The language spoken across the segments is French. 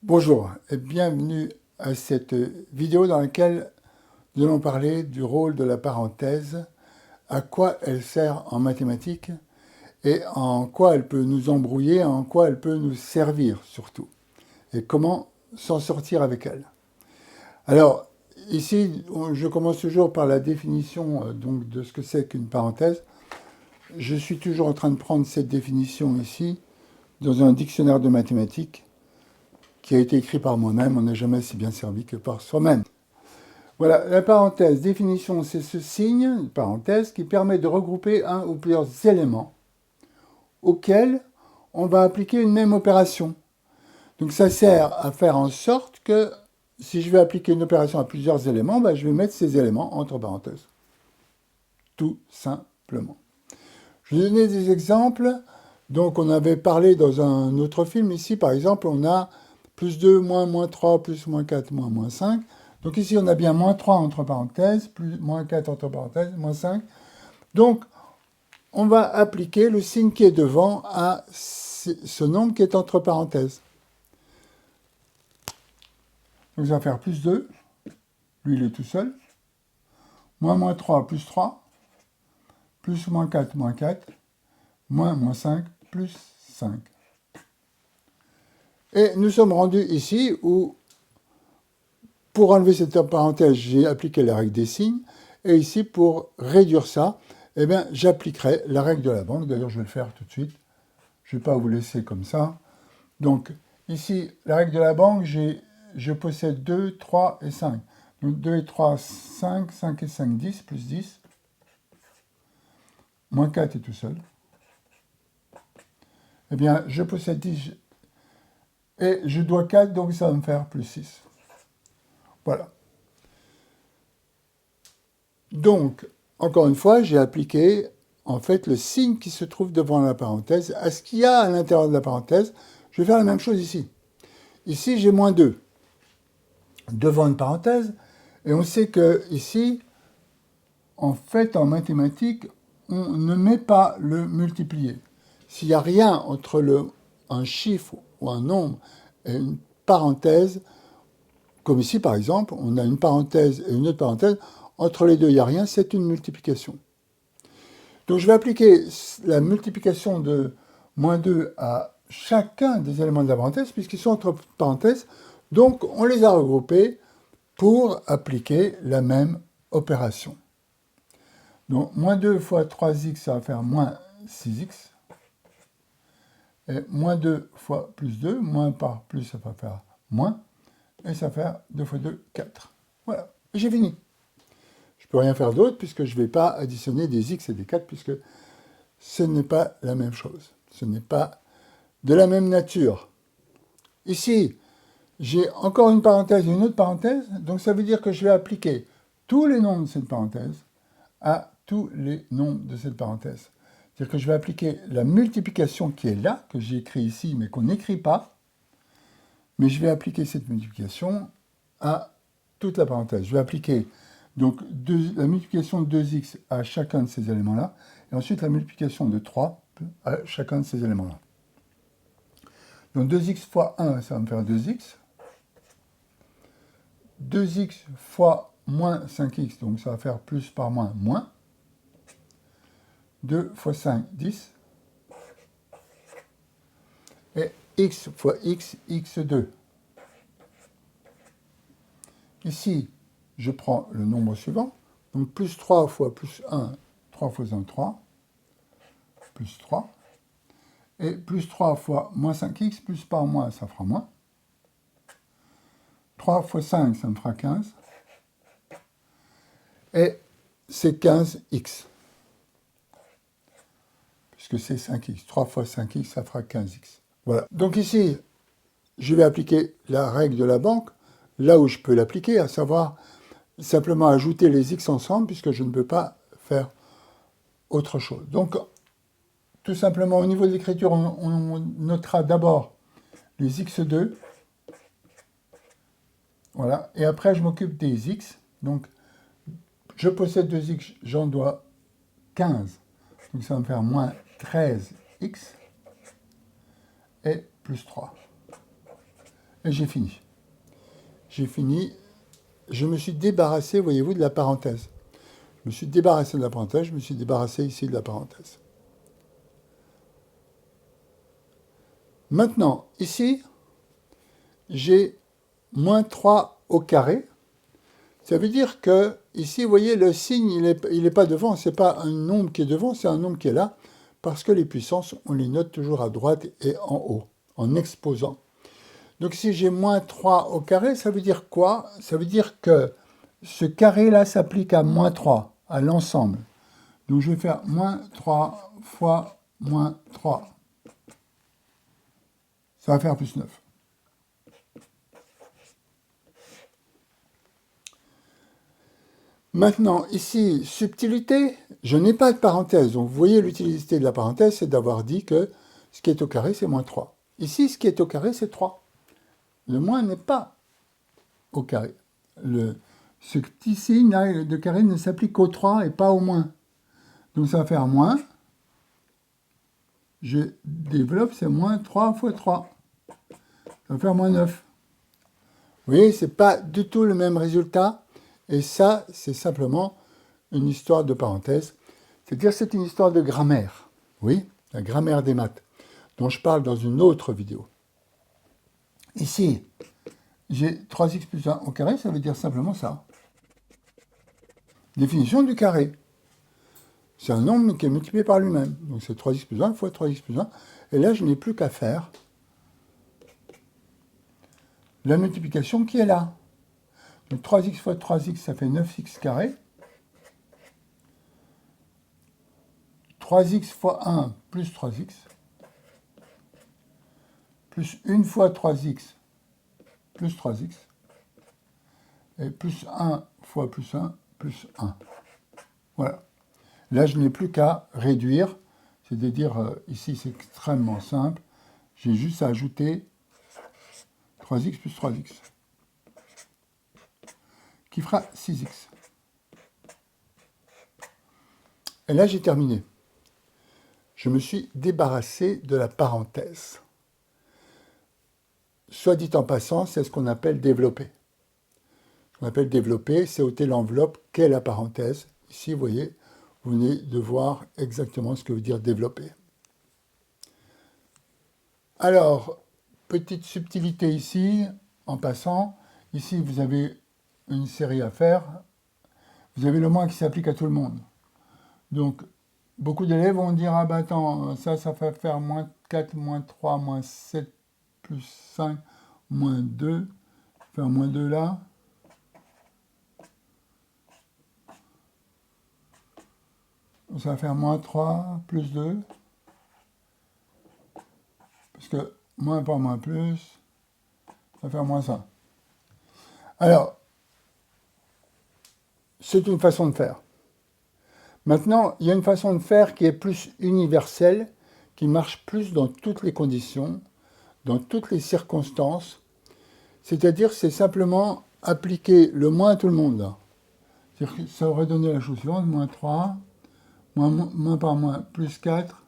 Bonjour et bienvenue à cette vidéo dans laquelle nous allons parler du rôle de la parenthèse, à quoi elle sert en mathématiques et en quoi elle peut nous embrouiller, en quoi elle peut nous servir surtout, et comment s'en sortir avec elle. Alors, ici, je commence toujours par la définition donc, de ce que c'est qu'une parenthèse. Je suis toujours en train de prendre cette définition ici dans un dictionnaire de mathématiques qui a été écrit par moi-même. On n'est jamais si bien servi que par soi-même. Voilà, la parenthèse, définition, c'est ce signe, une parenthèse, qui permet de regrouper un ou plusieurs éléments auxquels on va appliquer une même opération. Donc ça sert à faire en sorte que si je vais appliquer une opération à plusieurs éléments, je vais mettre ces éléments entre parenthèses. Tout simplement. Je vais donner des exemples. Donc on avait parlé dans un autre film ici, par exemple, on a plus 2, moins 3, plus moins 4, moins 5. Donc ici, on a bien moins 3 entre parenthèses, plus moins 4 entre parenthèses, moins 5. Donc, on va appliquer le signe qui est devant à ce nombre qui est entre parenthèses. Donc, ça va faire plus 2. Lui, il est tout seul. Moins 3, plus 3. Plus moins 4, moins 4. Moins 5, plus 5. Et nous sommes rendus ici où, pour enlever cette parenthèse, j'ai appliqué la règle des signes. Et ici, pour réduire ça, eh bien, j'appliquerai la règle de la banque. D'ailleurs, je vais le faire tout de suite. Je ne vais pas vous laisser comme ça. Donc, ici, la règle de la banque, je possède 2, 3 et 5. Donc, 2 et 3, 5, 5 et 5, 10, plus 10. Moins 4 est tout seul. Eh bien, je possède 10 et je dois 4, donc ça va me faire plus 6. Voilà. Donc, encore une fois, j'ai appliqué en fait le signe qui se trouve devant la parenthèse à ce qu'il y a à l'intérieur de la parenthèse. Je vais faire la même chose ici. Ici, j'ai moins 2 devant une parenthèse. Et on sait que ici, en fait, en mathématiques, on ne met pas le multiplié. S'il n'y a rien entre un chiffre ou un nombre et une parenthèse, comme ici par exemple, on a une parenthèse et une autre parenthèse, entre les deux, il n'y a rien, c'est une multiplication. Donc je vais appliquer la multiplication de moins 2 à chacun des éléments de la parenthèse, puisqu'ils sont entre parenthèses, donc on les a regroupés pour appliquer la même opération. Donc, moins 2 fois 3x, ça va faire moins 6x. Et moins 2 fois plus 2, moins par plus, ça va faire moins. Et ça va faire 2 fois 2, 4. Voilà, j'ai fini. Je ne peux rien faire d'autre puisque je ne vais pas additionner des x et des 4 puisque ce n'est pas la même chose. Ce n'est pas de la même nature. Ici, j'ai encore une parenthèse et une autre parenthèse. Donc, ça veut dire que je vais appliquer tous les nombres de cette parenthèse à tous les nombres de cette parenthèse. C'est-à-dire que je vais appliquer la multiplication qui est là, que j'ai écrit ici, mais qu'on n'écrit pas, mais je vais appliquer cette multiplication à toute la parenthèse. Je vais appliquer donc la multiplication de 2x à chacun de ces éléments-là, et ensuite la multiplication de 3 à chacun de ces éléments-là. Donc 2x fois 1, ça va me faire 2x. 2x fois moins 5x, donc ça va faire plus par moins, moins. 2 fois 5, 10. Et x fois x, x2. Ici, je prends le nombre suivant. Donc plus 3 fois plus 1, 3 fois 1, 3. Plus 3. Et plus 3 fois moins 5x, plus par moins, ça fera moins. 3 fois 5, ça me fera 15. Et c'est 15x. Puisque c'est 5x. 3 fois 5x, ça fera 15x. Voilà. Donc ici, je vais appliquer la règle de la banque, là où je peux l'appliquer, à savoir simplement ajouter les x ensemble, puisque je ne peux pas faire autre chose. Donc, tout simplement, au niveau de l'écriture, on notera d'abord les x2. Voilà. Et après, je m'occupe des x. Donc, je possède 2x, j'en dois 15. Donc, ça va me faire moins 13x et plus 3. et j'ai fini. J'ai fini. Je me suis débarrassé, voyez-vous, de la parenthèse. Je me suis débarrassé de la parenthèse, je me suis débarrassé ici de la parenthèse. Maintenant, ici, j'ai moins 3 au carré. Ça veut dire que, ici, vous voyez, le signe, il n'est pas devant, ce n'est pas un nombre qui est devant, c'est un nombre qui est là, parce que les puissances, on les note toujours à droite et en haut, en exposant. Donc si j'ai moins 3 au carré, ça veut dire quoi? Ça veut dire que ce carré-là s'applique à moins 3, à l'ensemble. Donc je vais faire moins 3 fois moins 3. Ça va faire plus 9. Maintenant, ici, subtilité, je n'ai pas de parenthèse. Donc vous voyez, l'utilité de la parenthèse, c'est d'avoir dit que ce qui est au carré, c'est moins 3. Ici, ce qui est au carré, c'est 3. Le moins n'est pas au carré. Ce petit signe là, de carré ne s'applique qu'au 3 et pas au moins. Donc ça va faire moins. Je développe, c'est moins 3 fois 3. Ça va faire moins 9. Vous voyez, ce n'est pas du tout le même résultat. Et ça, c'est simplement une histoire de parenthèse. C'est-à-dire c'est une histoire de grammaire. Oui, la grammaire des maths, dont je parle dans une autre vidéo. Ici, j'ai 3x plus 1 au carré, ça veut dire simplement ça. Définition du carré. C'est un nombre qui est multiplié par lui-même. Donc c'est 3x plus 1 fois 3x plus 1. Et là, je n'ai plus qu'à faire la multiplication qui est là. Donc 3x fois 3x, ça fait 9x carré. 3x fois 1 plus 3x. Plus 1 fois 3x plus 3x. Et plus 1 fois plus 1 plus 1. Voilà. Là, je n'ai plus qu'à réduire. C'est-à-dire, ici, c'est extrêmement simple. J'ai juste à ajouter 3x plus 3x. Qui fera 6x. Et là, j'ai terminé. Je me suis débarrassé de la parenthèse. Soit dit en passant, c'est ce qu'on appelle développer. Ce qu'on appelle développer, c'est ôter l'enveloppe qu'est la parenthèse. Ici, vous voyez, vous venez de voir exactement ce que veut dire développer. Alors, petite subtilité ici, en passant. Ici, vous avez une série à faire. Vous avez le moins qui s'applique à tout le monde. Donc, beaucoup d'élèves vont dire, ah ben attends, ça va faire moins 4, moins 3, moins 7, plus 5, moins 2. Faire moins 2 là. Ça va faire moins 3, plus 2. Parce que moins par moins plus, ça va faire moins 1. Alors, c'est une façon de faire. Maintenant, il y a une façon de faire qui est plus universelle, qui marche plus dans toutes les conditions, dans toutes les circonstances. C'est-à-dire, c'est simplement appliquer le moins à tout le monde. Là. C'est-à-dire que ça aurait donné la chose suivante, moins 3, moins par moins, plus 4,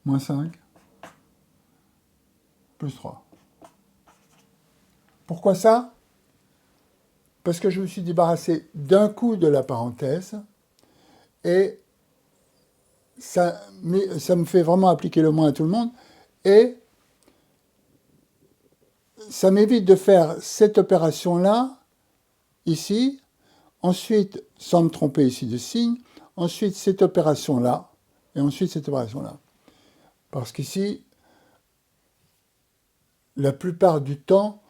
moins 5, plus 3. Pourquoi ça? Parce que je me suis débarrassé d'un coup de la parenthèse et ça me fait vraiment appliquer le moins à tout le monde et ça m'évite de faire cette opération-là, ici, ensuite, sans me tromper ici de signe, ensuite cette opération-là, et ensuite cette opération-là. Parce qu'ici, la plupart du temps,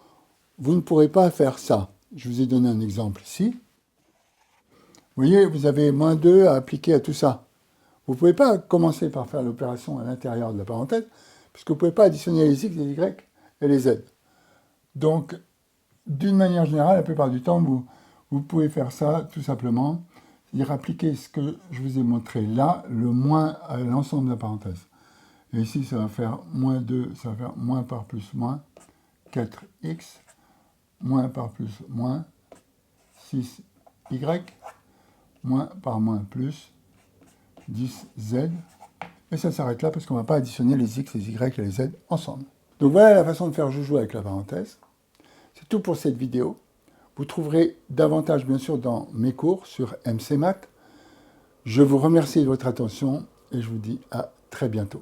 vous ne pourrez pas faire ça. Je vous ai donné un exemple ici. Vous voyez, vous avez moins 2 à appliquer à tout ça. Vous ne pouvez pas commencer par faire l'opération à l'intérieur de la parenthèse, puisque vous ne pouvez pas additionner les x, les y et les z. Donc, d'une manière générale, la plupart du temps, vous pouvez faire ça tout simplement, c'est-à-dire appliquer ce que je vous ai montré là, le moins à l'ensemble de la parenthèse. Et ici, ça va faire moins 2, ça va faire moins par plus moins 4x, moins par plus moins 6y, moins par moins plus 10z. Et ça s'arrête là parce qu'on ne va pas additionner les x, les y et les z ensemble. Donc voilà la façon de faire joujou avec la parenthèse. C'est tout pour cette vidéo. Vous trouverez davantage bien sûr dans mes cours sur MC Math. Je vous remercie de votre attention et je vous dis à très bientôt.